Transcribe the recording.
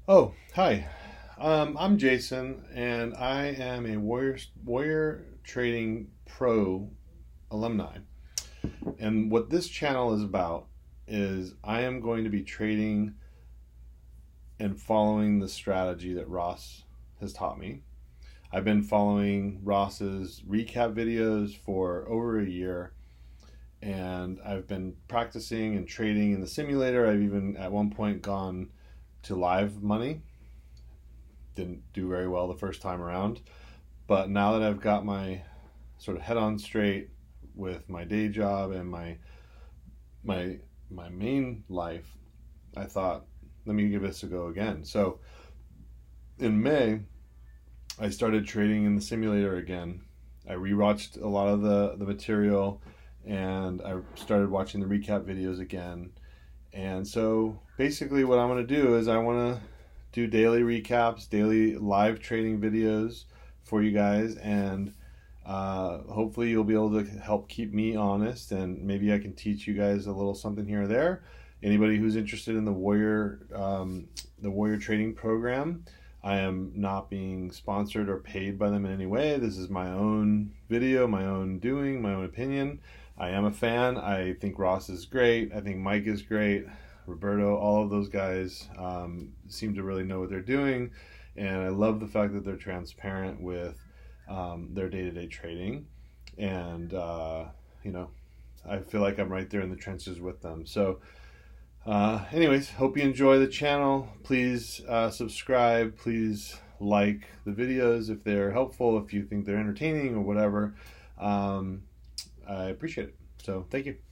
Oh, hi. I'm Jason, and I am a Warrior Trading Pro alumni. And what this channel is about is I am going to be trading and following the strategy that Ross has taught me. I've been following Ross's recap videos for over a year, and I've been practicing and trading in the simulator. I've even at one point gone to live money. Didn't do very well the first time around. But now that I've got my sort of head on straight with my day job and my my main life, I thought, let me give this a go again. So in May, I started trading in the simulator again. I rewatched a lot of the material, and I started watching the recap videos again. And so basically, what I'm going to do is I want to do daily recaps, daily live trading videos for you guys, and hopefully you'll be able to help keep me honest, and maybe I can teach you guys a little something here or there. Anybody who's interested in the Warrior Trading Program, I am not being sponsored or paid by them in any way. This is my own video, my own doing, my own opinion. I am a fan. I think Ross is great. I think Mike is great. Roberto, all of those guys seem to really know what they're doing. And I love the fact that they're transparent with their day to day trading. And, you know, I feel like I'm right there in the trenches with them. So, anyways, hope you enjoy the channel. Please subscribe. Please like the videos if they're helpful, if you think they're entertaining or whatever. I appreciate it. So, thank you.